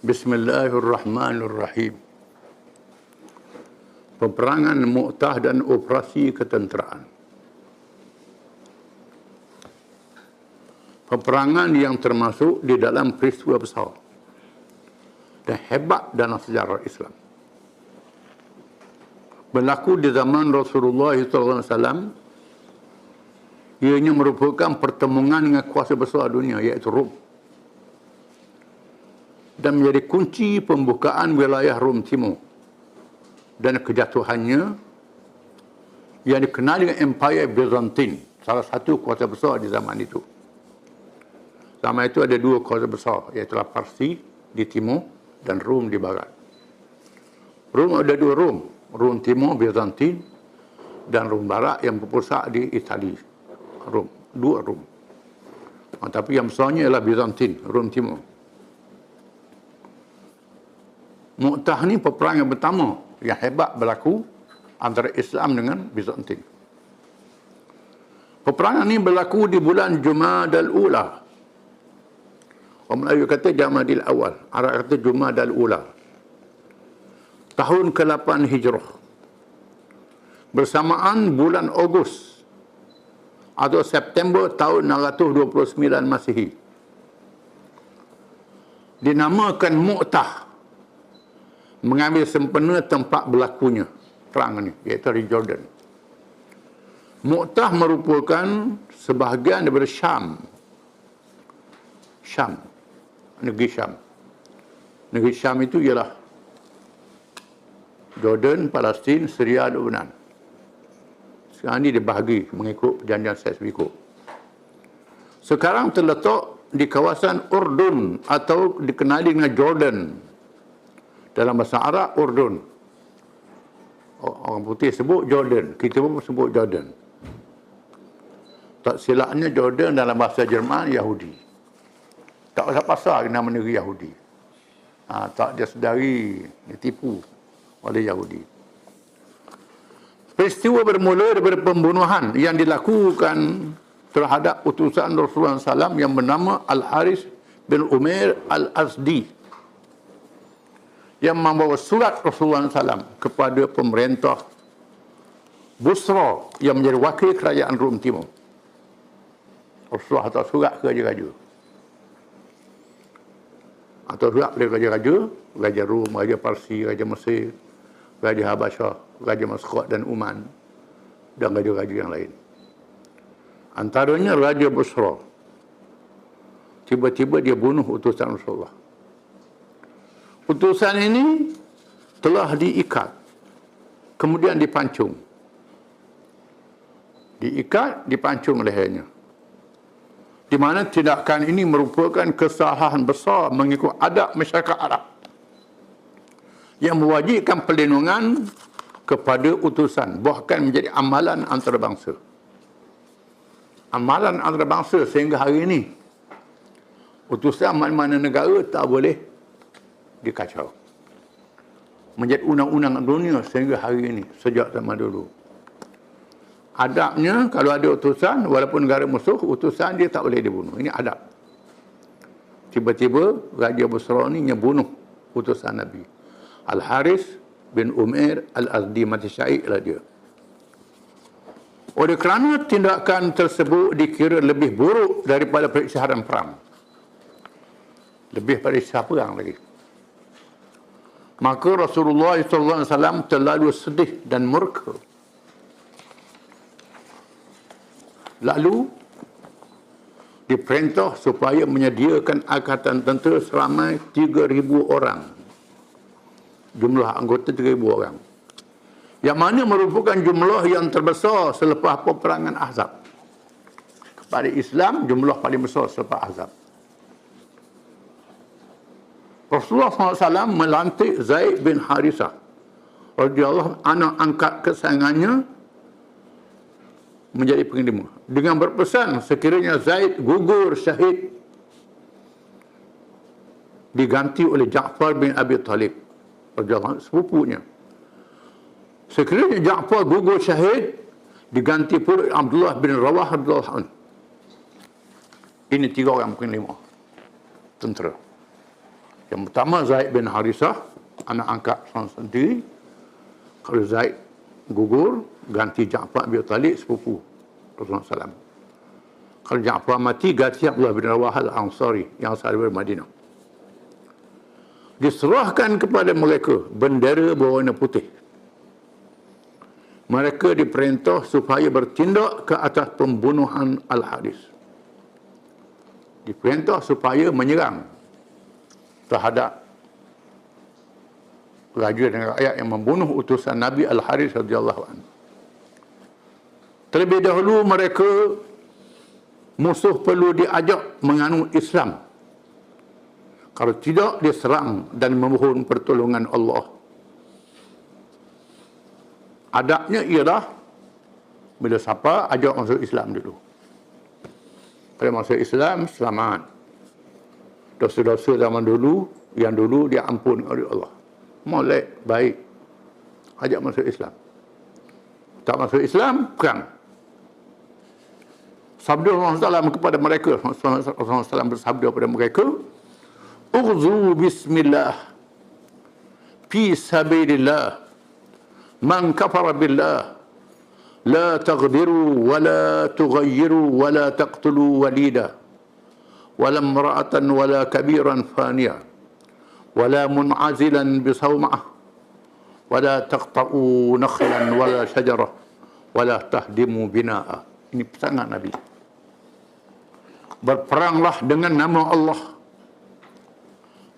Bismillahirrahmanirrahim. Peperangan Mu'tah dan operasi ketenteraan. Peperangan yang termasuk di dalam peristiwa besar dan hebat dalam sejarah Islam. Berlaku di zaman Rasulullah SAW. Ianya merupakan pertemuan dengan kuasa besar dunia, iaitu Rom, dan menjadi kunci pembukaan wilayah Rom Timur dan kejatuhannya yang dikenal dengan Empire Byzantine, salah satu kuasa besar di zaman itu. Zaman itu ada dua kuasa besar, iaitu Parsi di timur dan Rom di barat. Rom ada dua Rom, Rom Timur Byzantine dan Rom Barat yang berpusat di Itali. Rom, dua Rom. Tapi yang besarnya ialah Byzantine, Rom Timur. Mu'tah ni peperangan pertama yang hebat berlaku antara Islam dengan Byzantine. Peperangan ni berlaku di bulan Jumadal Ula. Orang Melayu kata Jamadil Awal, Arab kata Jumadal Ula. Tahun ke-8 Hijrah. Bersamaan bulan Ogos atau September tahun 629 Masihi. Dinamakan Mu'tah, mengambil sempena tempat berlakunya perang ini, iaitu di Jordan. Mu'tah merupakan sebahagian daripada Syam. Negeri Syam. Negeri Syam itu ialah Jordan, Palestin, Syria, Lebanon. Sekarang ini dibahagi mengikut perjanjian Sykes-Picot. Sekarang terletak di kawasan Urdun atau dikenali dengan Jordan. Dalam bahasa Arab, Urdun. Orang putih sebut Jordan. Kita pun sebut Jordan. Tak silapnya Jordan dalam bahasa Jerman, Yahudi. Tak pasal-pasal nama negeri Yahudi. Tak dia sedari ditipu oleh Yahudi. Peristiwa bermula daripada pembunuhan yang dilakukan terhadap utusan Rasulullah SAW yang bernama Al-Haris bin Umair Al-Azdi, yang membawa surat Rasulullah SAW kepada pemerintah Busra yang menjadi wakil kerajaan Rom Timur. Rasulullah hantar surat ke raja-raja. Atau surat kepada raja-raja, Raja Rom, Raja Parsi, Raja Mesir, Raja Habasyah, Raja Maskat dan Uman, dan raja-raja yang lain. Antaranya Raja Busra. Tiba-tiba dia bunuh utusan Rasulullah. Utusan ini telah diikat, kemudian dipancung. Diikat, dipancung lehernya. Di mana tindakan ini merupakan kesalahan besar mengikut adab masyarakat Arab yang mewajibkan perlindungan kepada utusan, bahkan menjadi amalan antarabangsa. Amalan antarabangsa sehingga hari ini. Utusan mana-mana negara tak boleh dikacau. Menjadi undang-undang dunia sehingga hari ini, sejak zaman dulu. Adabnya, kalau ada utusan, walaupun negara musuh, utusan dia tak boleh dibunuh. Ini adab. Tiba-tiba, Raja Busra ni bunuh utusan Nabi. Al-Haris bin Umair Al-Azdi, mati syahidlah dia. Oleh kerana tindakan tersebut dikira lebih buruk daripada perisytiharan perang. Lebih pada isytihar perang lagi. Maka Rasulullah SAW terlalu sedih dan murka. Lalu diperintah supaya menyediakan angkatan tentera seramai 3,000 orang. Jumlah anggota 3,000 orang. Yang mana merupakan jumlah yang terbesar selepas peperangan Ahzab. Kepada Islam, jumlah paling besar selepas Ahzab. Rasulullah SAW melantik Zaid bin Harithah radhiyallahu anak angkat kesayangannya menjadi panglima, dengan berpesan sekiranya Zaid gugur syahid diganti oleh Ja'far bin Abi Talib radhiyallahu anhu, sepupunya. Sekiranya Ja'far gugur syahid diganti pula Abdullah bin Rawah radhiyallahu anhu. Ini 3 orang panglima tentera Yang pertama Zaid bin Harisah, anak angkat Rasulullah sendiri. Kalau Zaid gugur, ganti Ja'far bin Talib, sepupu Rasulullah SAW. Kalau Ja'far mati, ganti Abdullah bin Rawah al-Ansari yang asal dari Madinah. Diserahkan kepada mereka bendera berwarna putih. Mereka diperintah supaya bertindak ke atas pembunuhan Al-Haris. Diperintah supaya menyerang terhadap raja dan rakyat yang membunuh utusan Nabi Al-Haris radhiyallahu anhu. Terlebih dahulu mereka musuh perlu diajak menganut Islam. Kalau tidak, diserang dan memohon pertolongan Allah. Adabnya ialah bila siapa ajak masuk Islam dulu. Kalau masuk Islam, selamat. Dosa-dosa zaman dulu, yang dulu dia ampun oleh Allah. Molek, baik. Ajak masuk Islam. Tak masuk Islam, perang. Sabda Rasulullah SAW kepada mereka, Rasulullah SAW bersabda kepada mereka, "Ughzu bismillah fi sabilillah man kafara billah la taghdiru wa la tughayyiru wa la taqtulu walida wa la imra'atan wa la kabiran faniya wa la mun'azilan bisawma'ah wa la taqta'u nakhlan wa la shajarah wa la tahdimu bina'a." Ini pesanan Nabi. Berperanglah dengan nama Allah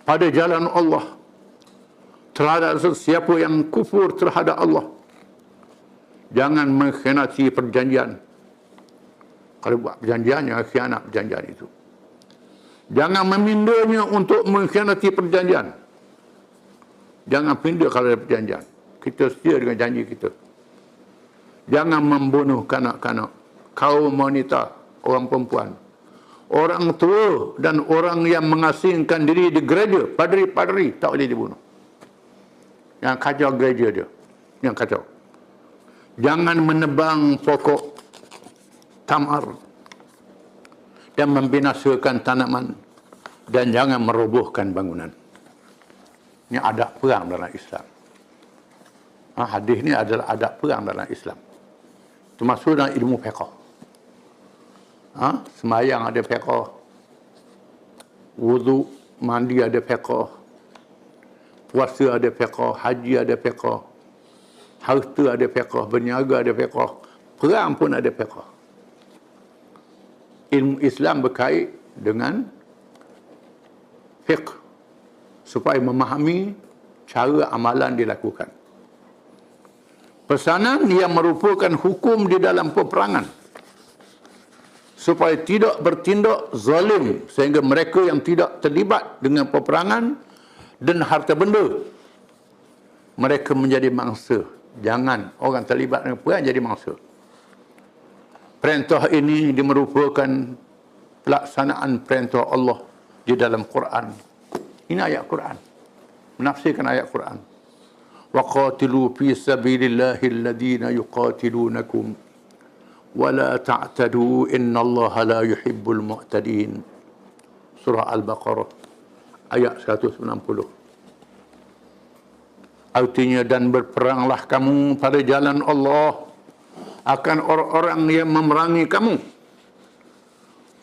pada jalan Allah terhadap sesiapa yang kufur terhadap Allah. Jangan mengkhianati perjanjian. Kalau buat perjanjian, jangan khianat perjanjian itu. Jangan memindanya untuk mengkhianati perjanjian. Jangan pindah kalau ada perjanjian. Kita setia dengan janji kita. Jangan membunuh kanak-kanak, kaum wanita, orang perempuan, orang tua dan orang yang mengasingkan diri di gereja, padri-padri tak boleh dibunuh. Yang kacau gereja dia, yang kacau. Jangan menebang pokok tamar dan membinasakan tanaman, dan jangan merobohkan bangunan. Ini adab perang dalam Islam. Hadis ini adalah adab perang dalam Islam. Termasuk dalam ilmu fiqh. Semayang ada fiqh, wudu, mandi ada fiqh, puasa ada fiqh, haji ada fiqh, harta ada fiqh, berniaga ada fiqh, perang pun ada fiqh. Ilmu Islam berkait dengan fiqh supaya memahami cara amalan dilakukan. Pesanan yang merupakan hukum di dalam peperangan supaya tidak bertindak zalim sehingga mereka yang tidak terlibat dengan peperangan dan harta benda mereka menjadi mangsa. Jangan orang terlibat dengan perang jadi mangsa. Perintah ini merupakan pelaksanaan perintah Allah di dalam Quran. Ini ayat Quran. Menafsirkan ayat Quran. Wa qatilu fi sabilillahi alladhina yuqatilunakum wa la ta'tadu innallaha la yuhibbul mu'tadin. Surah Al-Baqarah ayat 190. Artinya, dan berperanglah kamu pada jalan Allah akan orang-orang yang memerangi kamu,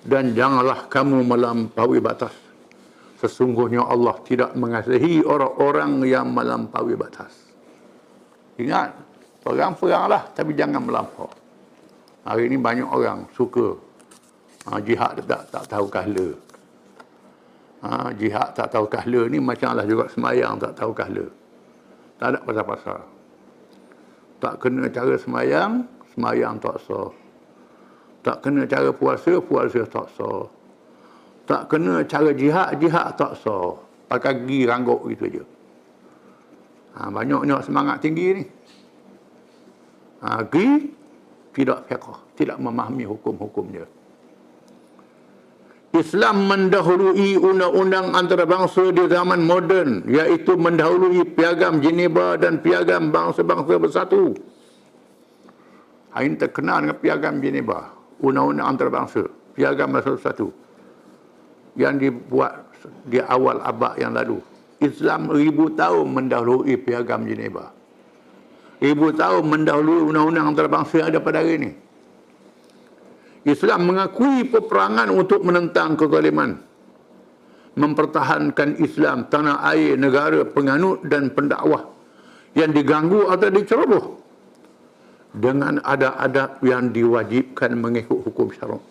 dan janganlah kamu melampaui batas. Sesungguhnya Allah tidak mengasihi orang-orang yang melampaui batas. Ingat, perang-peranglah tapi jangan melampau. Hari ini banyak orang suka jihad tak tahu kahla. Jihad tak tahu kahla ni macam lah juga semayang tak tahu kahla. Tak ada pasal-pasal. Tak kena cara semayang, semayang tak sah. Tak kena cara puasa, puasa tak sah. Tak kena cara jihad, jihad tak sah. Pakai gigi rangguk gitu je. Banyak semangat tinggi ni. Gigi tidak fiqh, tidak memahami hukum-hukumnya. Islam mendahului undang-undang antarabangsa di zaman moden, iaitu mendahului piagam Geneva dan piagam bangsa-bangsa bersatu. Hari ini terkenal dengan piagam Geneva, undang-undang antarabangsa, piagam bangsa bersatu, yang dibuat di awal abad yang lalu. Islam 1000 tahun mendahului Piagam Geneva. 1000 tahun mendahului undang-undang antarabangsa yang ada pada hari ini. Islam mengakui peperangan untuk menentang kezaliman, mempertahankan Islam, tanah air, negara, penganut dan pendakwah yang diganggu atau diceroboh dengan adab-adab yang diwajibkan mengikut hukum syarak.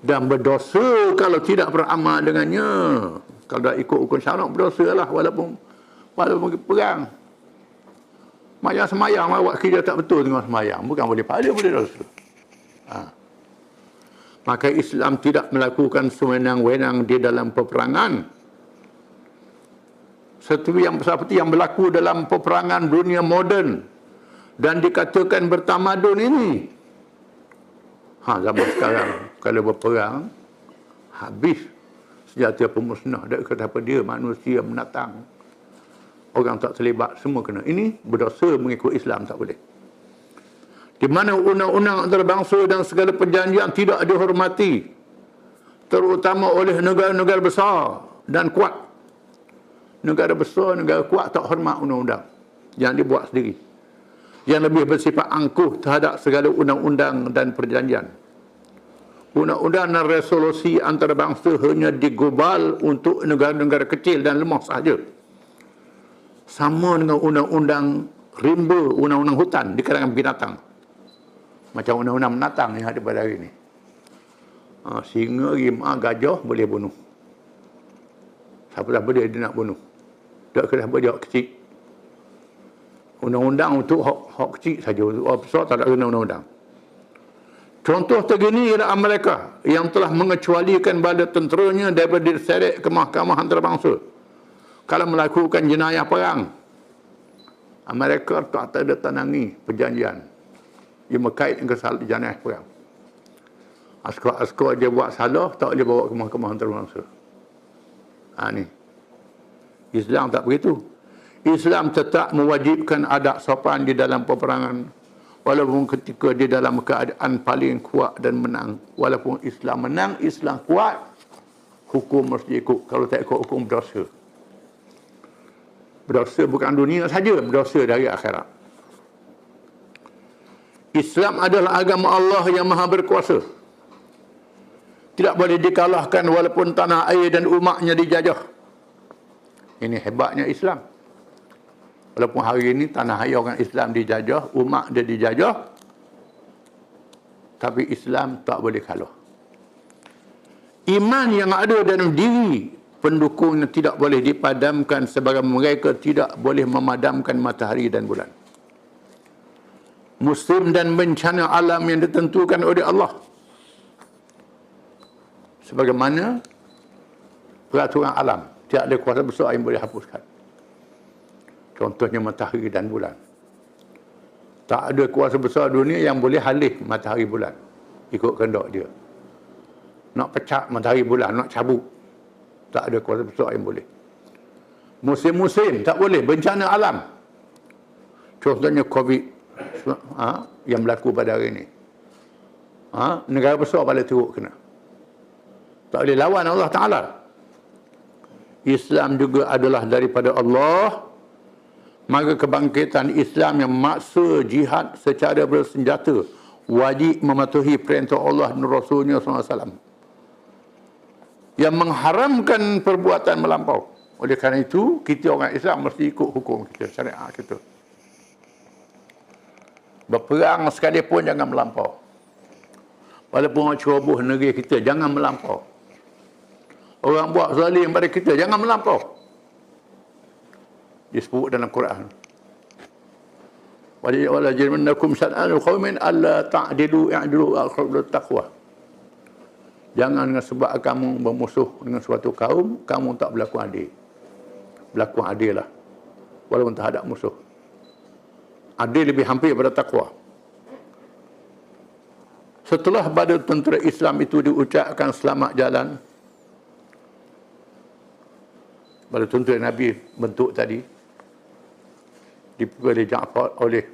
Dan berdosa kalau tidak beramal dengannya. Kalau tak ikut hukum syarak, berdosa lah walaupun perang. Macam semayang, awak kerja tak betul dengan semayang. Bukan boleh pahala, boleh dosa. Maka Islam tidak melakukan sewenang-wenang di dalam peperangan. Seperti yang berlaku dalam peperangan dunia moden dan dikatakan bertamadun ini. Zaman sekarang, kalau berperang, habis senjata pemusnah. Tak kata apa dia, manusia menatang. Orang tak terlibat, semua kena. Ini berdosa mengikut Islam, tak boleh. Di mana undang-undang antarabangsa dan segala perjanjian tidak dihormati, terutama oleh negara-negara besar dan kuat. Negara besar, negara kuat tak hormat undang-undang yang dibuat sendiri, yang lebih bersifat angkuh terhadap segala undang-undang dan perjanjian. Undang-undang dan resolusi antarabangsa hanya digubal untuk negara-negara kecil dan lemah sahaja. Sama dengan undang-undang rimba, undang-undang hutan di kalangan binatang. Macam undang-undang binatang yang ada pada hari ini. Singa, rimau, gajah boleh bunuh. Siapa-siapa dia nak bunuh. Tak kena apa dia hak kecil. Undang-undang untuk hak kecil saja. Orang besar tak ada kena undang-undang. Contoh tergini ialah Amerika yang telah mengecualikan bala tenteranya daripada diseret ke mahkamah antarabangsa kalau melakukan jenayah perang. Amerika tak ada tandangi perjanjian yang berkait dengan jenayah perang. Askar dia buat salah, tak boleh bawa ke mahkamah antarabangsa. Ni. Islam tak begitu. Islam tetap mewajibkan adab sopan di dalam peperangan, walaupun ketika di dalam keadaan paling kuat dan menang. Walaupun Islam menang, Islam kuat, hukum mesti ikut. Kalau tak ikut hukum, berdosa. Berdosa bukan dunia saja, berdosa dari akhirat. Islam adalah agama Allah yang maha berkuasa. Tidak boleh dikalahkan walaupun tanah air dan umatnya dijajah. Ini hebatnya Islam. Walaupun hari ini tanah air orang Islam dijajah, umat dia dijajah, tapi Islam tak boleh kalah. Iman yang ada dalam diri pendukungnya tidak boleh dipadamkan, sebagaimana mereka tidak boleh memadamkan matahari dan bulan. Musim dan bencana alam yang ditentukan oleh Allah, sebagaimana peraturan alam, tidak ada kuasa besar yang boleh hapuskan. Contohnya matahari dan bulan. Tak ada kuasa besar dunia yang boleh halih matahari bulan ikut kehendak dia. Nak pecah matahari bulan, nak cabut, tak ada kuasa besar yang boleh. Musim-musim tak boleh, bencana alam. Contohnya COVID yang berlaku pada hari ini. Negara besar pada teruk kena. Tak boleh lawan Allah Ta'ala. Islam juga adalah daripada Allah. Maka kebangkitan Islam yang maksa jihad secara bersenjata wajib mematuhi perintah Allah dan Rasulnya SAW yang mengharamkan perbuatan melampau. Oleh kerana itu, kita orang Islam mesti ikut hukum kita, syariat kita. Berperang sekalipun jangan melampau. Walaupun orang ceroboh negeri kita, jangan melampau. Orang buat zalim pada kita, jangan melampau. Disebut dalam Quran. Wala yajrimannakum syan'anu qaumin alla ta'dilu i'dilu aqrabu taqwa. Jangan dengan sebab kamu bermusuh dengan suatu kaum, kamu tak berlaku adil. Berlaku adil lah, walaupun terhadap musuh. Adil lebih hampir pada takwa. Setelah pada tentera Islam itu diucapkan selamat jalan, pada tentera Nabi bentuk tadi, dipukul oleh Ja'far, oleh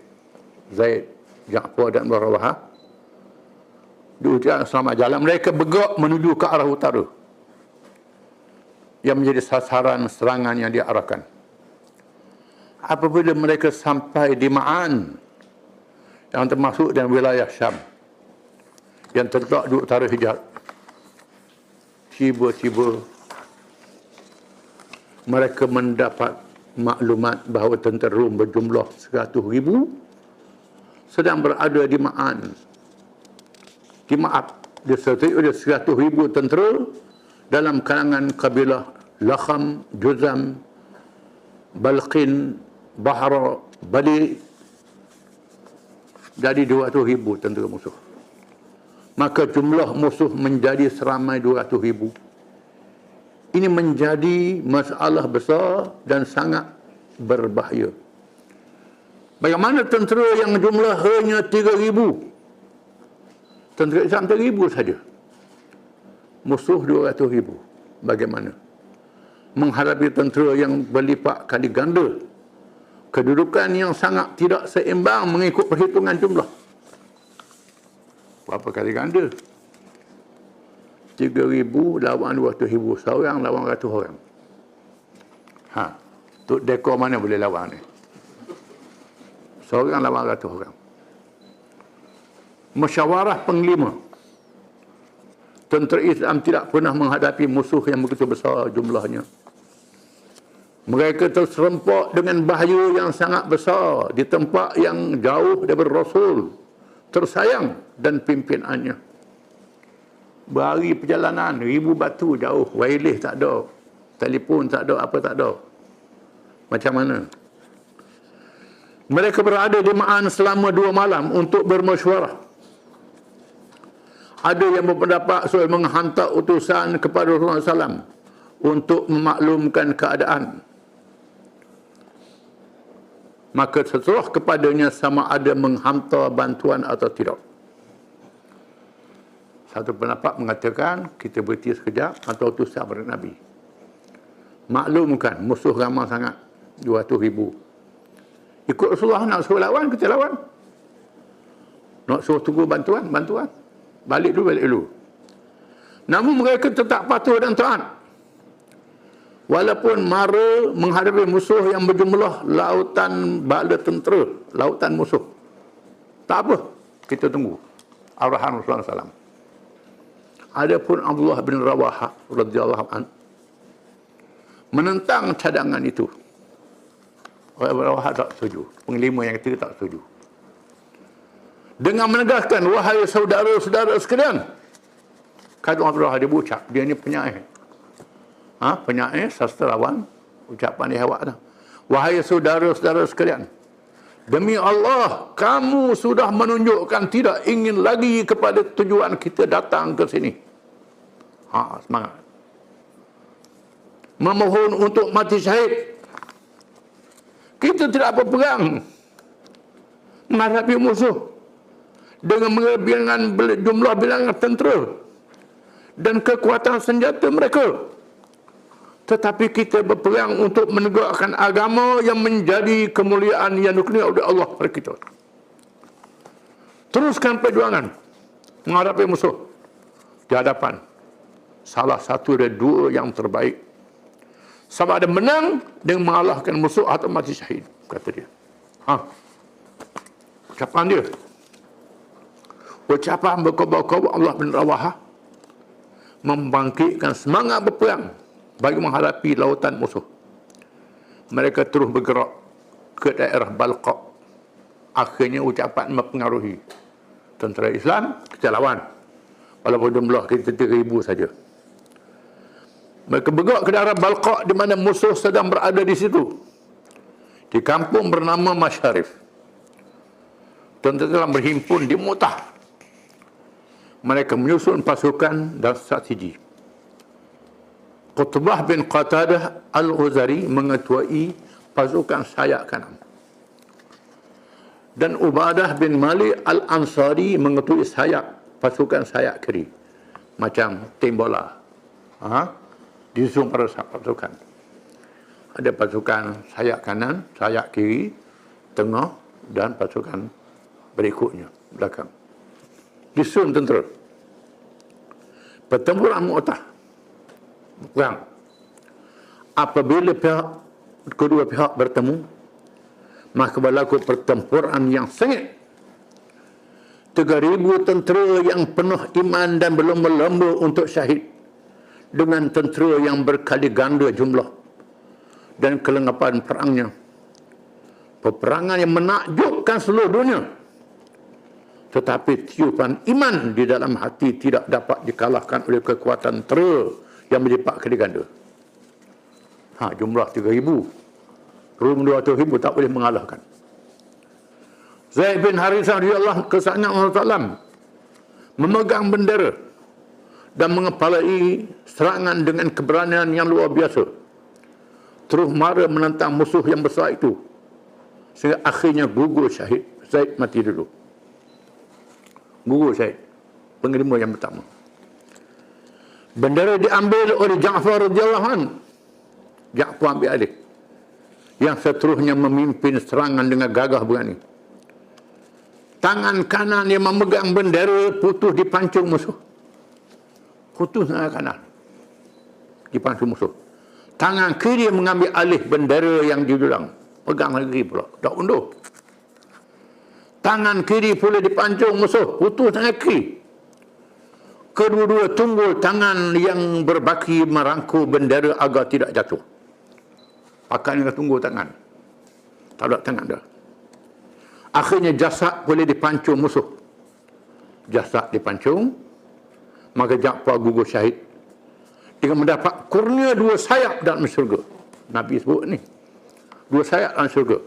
Zaid, Ja'far dan Rawahah, diucapkan selamat jalan. Mereka bergerak menuju ke arah utara. yang menjadi sasaran serangan yang diarahkan. Apabila mereka sampai di Ma'an, yang termasuk dalam wilayah Syam, yang terletak di utara Hijaz, tiba-tiba mereka mendapat maklumat bahawa tentera Rom berjumlah 100,000 sedang berada di Ma'an. Disertai oleh 100,000 tentera dalam kalangan kabilah Lakham, Juzam, Balqin, Bahra, Bali. Jadi 200,000 tentera musuh. Maka jumlah musuh menjadi seramai 200,000. Ini menjadi masalah besar dan sangat berbahaya. Bagaimana tentera yang jumlah hanya 3,000? Tentera Islam 3,000 saja. Musuh 200,000. Bagaimana? Menghadapi tentera yang berlipat kali ganda. Kedudukan yang sangat tidak seimbang mengikut perhitungan jumlah. Berapa kali ganda? 3,000 lawan 200,000. Seorang lawan 100 orang. Tok dekor mana boleh lawan ni? Seorang lawan 100 orang. Musyawarah penglima. Tentera Islam tidak pernah menghadapi musuh yang begitu besar jumlahnya. Mereka terserempak dengan bahaya yang sangat besar di tempat yang jauh daripada Rasul tersayang dan pimpinannya. Berhari perjalanan, 1,000 batu jauh, wireless tak ada, telefon tak ada, apa tak ada. Macam mana? Mereka berada di Ma'an selama 2 malam untuk bermesyuarah. Ada yang berpendapat soal menghantar utusan kepada Rasulullah SAW untuk memaklumkan keadaan. Maka terserah kepadanya sama ada menghantar bantuan atau tidak. Satu pendapat mengatakan kita berhenti sekejap atau utusan kepada Nabi. Maklumkan musuh ramai sangat, 200,000. Ikut Rasulullah, nak suruh lawan, kita lawan. Nak suruh tunggu bantuan. Balik dulu. Namun mereka tetap patuh dan taat. Walaupun mara menghadapi musuh yang berjumlah lautan bala tentera, lautan musuh. Tak apa, kita tunggu arahan Rasulullah SAW. Adapun Abdullah bin Rawahah radhiyallahu anhu menentang cadangan itu. Orang Rawahah tak setuju. Penglima yang ketiga tak setuju. Dengan menegaskan, wahai saudara-saudara sekalian, kata Abdullah, dia berucap, dia ni penyair. Penyair, sastrawan, ucapan dia awak dah. Wahai saudara-saudara sekalian, demi Allah, kamu sudah menunjukkan tidak ingin lagi kepada tujuan kita datang ke sini. Semangat. Memohon untuk mati syahid. Kita tidak berperang menghadapi musuh dengan jumlah bilangan tentera dan kekuatan senjata mereka. Tetapi kita berperang untuk menegakkan agama yang menjadi kemuliaan yang dikurniai oleh Allah kepada kita. Teruskan perjuangan menghadapi musuh di hadapan salah satu dari 2 yang terbaik. Sama ada menang dengan mengalahkan musuh atau mati syahid, kata dia. Ucapan dia. Ucapan berkobar-kobar Allah bin Rawahah membangkitkan semangat berperang bagi menghadapi lautan musuh. Mereka terus bergerak ke daerah Balqa. Akhirnya ucapan mempengaruhi tentera Islam, kita lawan. Walaupun jumlah kita 3,000 saja. Mereka bergerak ke daerah Balqa di mana musuh sedang berada di situ. Di kampung bernama Masyarif. Tentera berhimpun di Mu'tah. Mereka menyusun pasukan dan strategi. Qutbah bin Qatadah Al-Ghazari mengetuai pasukan sayap kanan. Dan Ubadah bin Malik Al-Ansari mengetuai pasukan sayap kiri. Macam tim bola. Disusun pada pasukan. Ada pasukan sayap kanan, sayap kiri, tengah dan pasukan berikutnya, belakang. Disusun tentera. Pertempuran Mu'tah. Perang. apabila kedua pihak bertemu, maka berlaku pertempuran yang sengit. 3,000 tentera yang penuh iman dan berlomba-lomba untuk syahid dengan tentera yang berkali ganda jumlah dan kelengapan perangnya. Peperangan yang menakjubkan seluruh dunia. Tetapi tiupan iman di dalam hati tidak dapat dikalahkan oleh kekuatan tentera yang berlipat kali ganda. Jumlah 3,000. Rum 200,000 tak boleh mengalahkan. Zaid bin Harithah radhiyallahu anhu memegang bendera dan mengepalai serangan dengan keberanian yang luar biasa. Terus mara menentang musuh yang besar itu. Sehingga akhirnya gugur syahid. Zaid mati dulu. Gugur syahid. Pengelima yang pertama. Bendera diambil oleh Ja'far radhiyallahu anhu. Ja'far ambil alih. Yang seterusnya memimpin serangan dengan gagah berani. Tangan kanan yang memegang bendera putus dipancung musuh. Putus tangan kanan. Dipancung musuh. Tangan kiri mengambil alih bendera yang didulang. Pegang lagi pula. Tak undur. Tangan kiri pula dipancung musuh. Putus tangan kiri. Kedua-dua tunggul tangan yang berbaki merangkul bendera agar tidak jatuh. Pakai dengan tunggul tangan. Tak ada tangan dah. Akhirnya jasad boleh dipancung musuh. Jasad dipancung, maka Ja'far gugur syahid dengan mendapat kurnia 2 sayap dalam syurga. Nabi sebut ni. 2 sayap dalam syurga.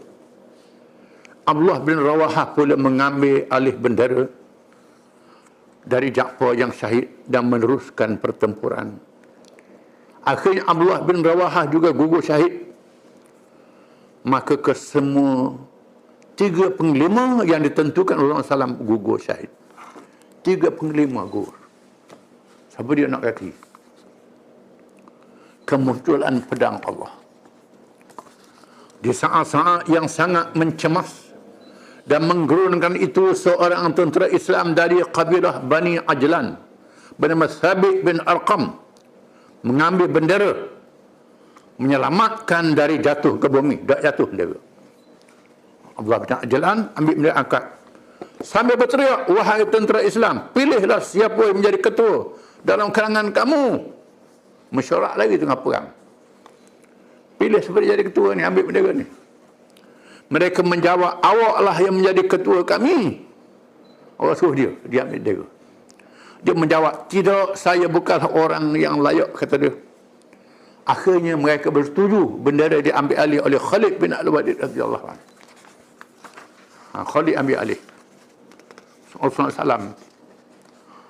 Abdullah bin Rawahah pula mengambil alih bendera dari Ja'far yang syahid dan meneruskan pertempuran. Akhirnya Abdullah bin Rawahah juga gugur syahid. Maka kesemua 3 penglima yang ditentukan oleh Rasulullah SAW gugur syahid. 3 penglima gugur. Siapa dia nak kaki? Kemunculan pedang Allah. Di saat-saat yang sangat mencemas dan menggerunkan itu, seorang tentera Islam dari kabilah Bani Ajlan bernama Thabit bin Arqam mengambil bendera menyelamatkan dari jatuh ke bumi. Tak jatuh bendera. Abdullah bin Ajlan ambil bendera angkat sambil berteriak, wahai tentera Islam, pilihlah siapa yang menjadi ketua dalam kalangan kamu. Mesyuarat lagi tengah perang. Pilih siapa jadi ketua ni, ambil bendera ni. Mereka menjawab, awaklah yang menjadi ketua kami. Awak suruh dia ambil bendera. Dia menjawab, tidak, saya bukanlah orang yang layak, kata dia. Akhirnya mereka bersetuju bendera diambil alih oleh Khalid bin Al-Walid radhiyallahu anhu. Khalid ambil alih.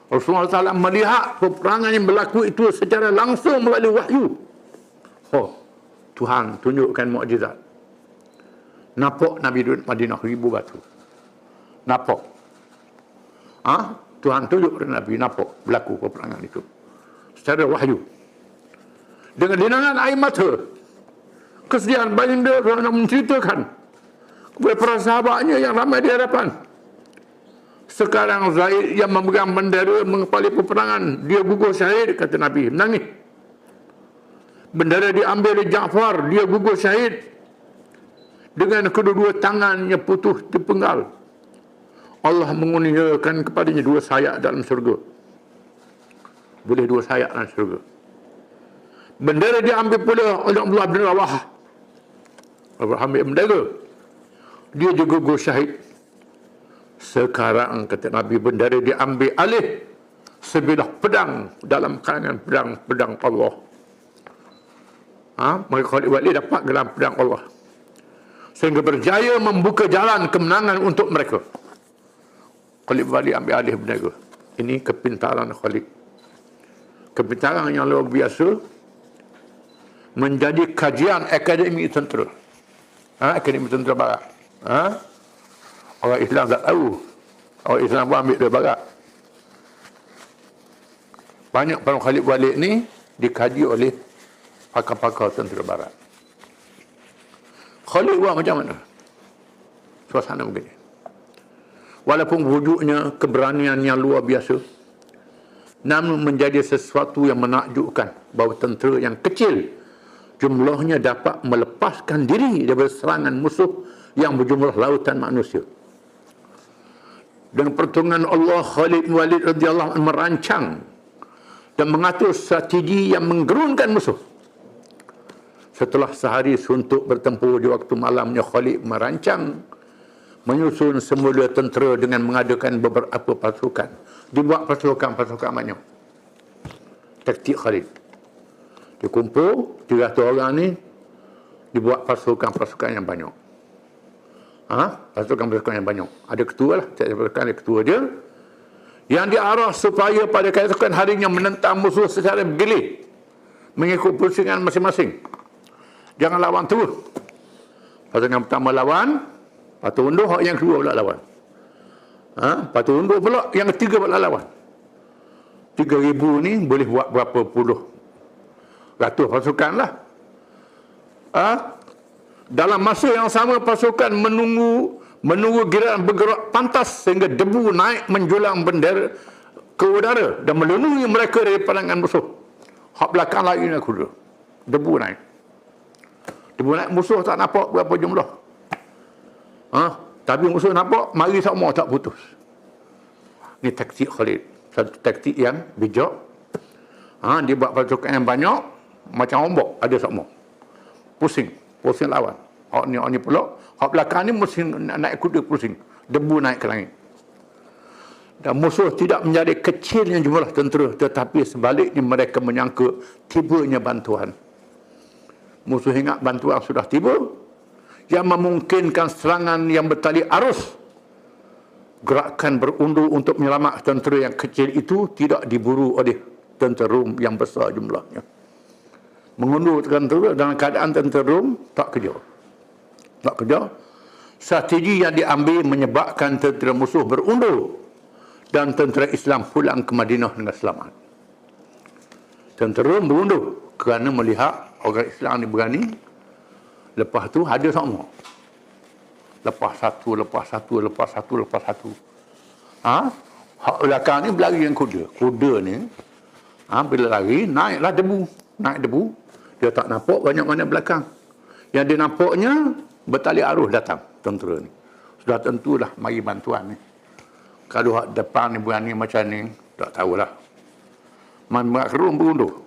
Rasulullah SAW melihat peperangan yang berlaku itu secara langsung melalui wahyu. Tuhan tunjukkan mukjizat. Nampak Nabi duduk Madinah 1000 batu. Nampak. Tuhan tunjuk kepada Nabi, nampak berlaku peperangan itu. Secara wahyu. Dengan linangan air mata. Kesediaan baginda kerana menceritakan kepada para sahabatnya yang ramai di hadapan. Sekarang Zaid yang memegang bendera mengepali peperangan, dia gugur syahid, kata Nabi, menangis. Bendera diambil oleh Ja'far, dia gugur syahid dengan kedua-dua tangannya putus dipenggal. Allah mengurniakan kepadanya 2 sayap dalam syurga. Boleh 2 sayap dalam syurga. Bendera diambil pula oleh Abdullah bin Rawahah. Ambil bendera. Dia juga gugur syahid. Sekarang, kata Nabi, bendera diambil alih sebilah pedang dalam kalangan pedang Allah. Mereka Khalid Walid dapat gelar pedang Allah. Sehingga berjaya membuka jalan kemenangan untuk mereka. Khalid Walid ambil alih bendera. Ini kepintaran Khalid. Kepintaran yang luar biasa. Menjadi kajian akademi tentera. Akademi tentera barat. Orang Islam tak tahu. Orang Islam pun ambil dari barat. Banyak perang Khalid Walid ni dikaji oleh pakar-pakar tentera barat. Khalid buat macam mana? Suasana begini. Walaupun wujudnya keberanian yang luar biasa, namun menjadi sesuatu yang menakjubkan bahawa tentera yang kecil jumlahnya dapat melepaskan diri daripada serangan musuh yang berjumlah lautan manusia. Dengan pertolongan Allah, Khalid bin Walid radhiyallahu anhu merancang dan mengatur strategi yang menggerunkan musuh. Setelah sehari suntuk bertempur di waktu malamnya, Khalid merancang menyusun semula tentera dengan mengadakan beberapa pasukan. Dibuat pasukan-pasukan banyak. Taktik Khalid. Dia kumpul 300 orang ni, dibuat pasukan-pasukan yang banyak. Pasukan-pasukan yang banyak. Ada ketua lah, pasukan ada ketua dia. Yang diarah supaya pada keesokan harinya menentang musuh secara bergilir. Mengikut pusingan masing-masing. Jangan lawan terus. Pasukan pertama lawan, lepas tu undur, yang kedua pula lawan. Lepas tu undur pula, yang ketiga pula lawan. 3,000 ni boleh buat berapa puluh ratus pasukan lah. Dalam masa yang sama pasukan menunggu giliran bergerak pantas sehingga debu naik menjulang bendera ke udara dan melindungi mereka dari pandangan musuh. Hak belakang lagi nak kuda. Debu naik. Debu naik, musuh tak nampak berapa jumlah. Tapi musuh nampak, mari semua tak putus. Ini taktik Khalid. Satu taktik yang bijak. Dia buat pasukan yang banyak, macam ombak, ada semua. Pusing lawan. Hak ni pula, hak belakang ni mesti naik kuda pusing. Debu naik ke langit. Dan musuh tidak menjadi kecilnya jumlah tentera, tetapi sebaliknya mereka menyangka tibanya bantuan. Musuh ingat bantuan sudah tiba, yang memungkinkan serangan yang bertali arus. Gerakan berundur untuk menyelamatkan tentera yang kecil itu tidak diburu oleh tentera Rom yang besar jumlahnya. Mengundur tentera dalam keadaan tentera Rom tak kerja. Strategi yang diambil menyebabkan tentera musuh berundur dan tentera Islam pulang ke Madinah dengan selamat. Tentera Rom berundur kerana melihat orang Islam ni berani. Lepas tu ada semua. Lepas satu. Hak belakang ni berlari dengan kuda. Kuda ni, bila lari, naiklah debu. Naik debu. Dia tak nampak banyak-banyak belakang. Yang dia nampaknya, bertali arus datang tentera ni. Sudah tentulah mari bantuan ni. Kalau hak depan ni berani macam ni, tak tahulah. Mak Rom berundur.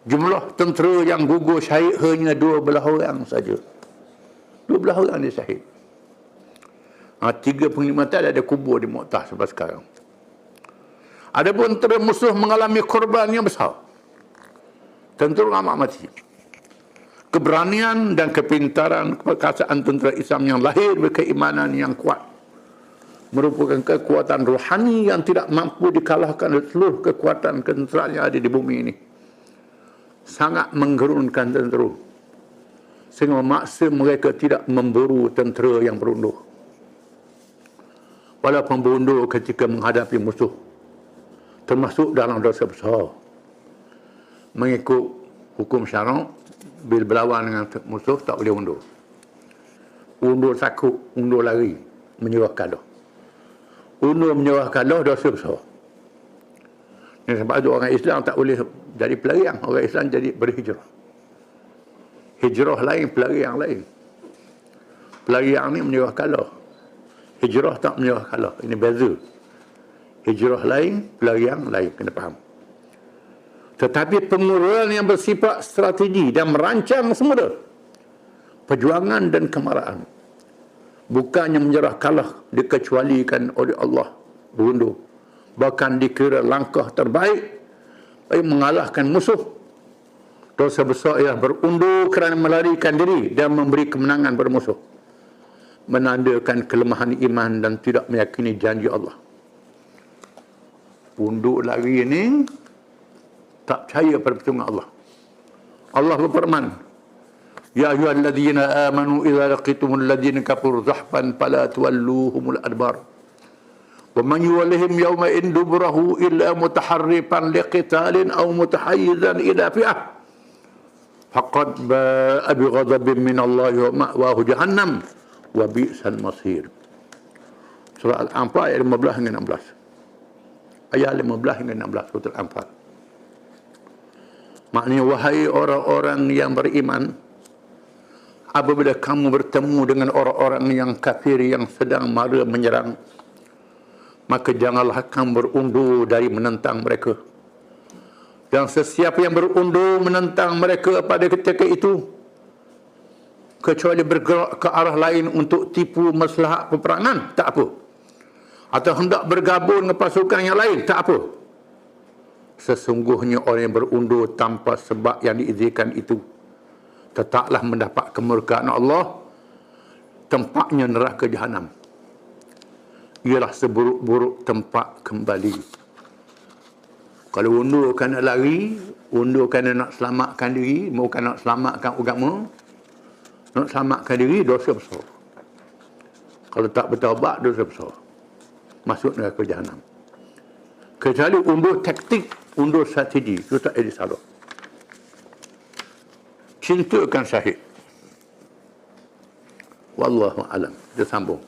Jumlah tentera yang gugur syahid hanya 12 orang saja. 12 orang dia syahid. 3 pengkhidmatan ada kubur di Mu'tah sampai sekarang. Adapun tentera musuh mengalami korban yang besar. Tentera amat mati. Keberanian dan kepintaran perkasaan tentera Islam yang lahir berkeimanan yang kuat merupakan kekuatan rohani yang tidak mampu dikalahkan oleh seluruh kekuatan ketenteraan yang ada di bumi ini. Sangat menggerunkan tentera sehingga memaksa mereka tidak memburu tentera yang berundur. Walaupun berundur ketika menghadapi musuh termasuk dalam dosa besar. Mengikut hukum syarak, bila berlawan dengan musuh tak boleh undur. Undur takut, undur lari, menyerah kalah. Undur menyerah kalah dosa besar. Sebab itu orang Islam tak boleh jadi pelarian. Orang Islam jadi berhijrah. Hijrah lain, pelarian lain. Pelarian ni menyerah kalah. Hijrah tak menyerah kalah. Ini beza. Hijrah lain, pelarian lain. Kena faham. Tetapi penguraian yang bersifat strategi dan merancang semula perjuangan dan kemarahan. Bukannya menyerah kalah dikecualikan oleh Allah berundur. Bahkan dikira langkah terbaik bagi mengalahkan musuh. Dosa besar ialah berundur kerana melarikan diri dan memberi kemenangan pada musuh. Menandakan kelemahan iman dan tidak meyakini janji Allah. Undur lari ini tak percaya pada pertolongan Allah. Allah berfirman, Ya ayyuhalladzina amanu idza laqitumul ladzina kafaru zahfan fala tuwalluhumul adbar. ومن يولهم يومئذ دبره إلا متحرفا لقتال أو متحيزا إلى فئة فقد باء بغضب من الله ومأواه جهنم وبئس المصير. Surah Al-Anfal ayat 15 hingga 16. Ayat 15 hingga 16 surah Al-Anfal. Maknanya, wahai orang-orang yang beriman, apabila kamu bertemu dengan orang-orang yang kafir yang sedang mara menyerang, maka janganlah kamu berundur dari menentang mereka. Dan sesiapa yang berundur menentang mereka pada ketika itu, kecuali bergerak ke arah lain untuk tipu maslahat peperangan, tak apa. Atau hendak bergabung dengan pasukan yang lain, tak apa. Sesungguhnya orang yang berundur tanpa sebab yang diizinkan itu tetaplah mendapat kemurkaan Allah, tempatnya neraka jahanam. Ialah seburuk-buruk tempat kembali. Kalau undur kerana lari, undur kerana nak selamatkan diri, bukan nak selamatkan agama, nak selamatkan diri, dosa besar. Kalau tak bertaubat, dosa besar. Masuk neraka jahanam. Kecuali undur taktik, undur strategi, itu tak ada salah. Cintakan syahid. Wallahu alam. Dia sambung.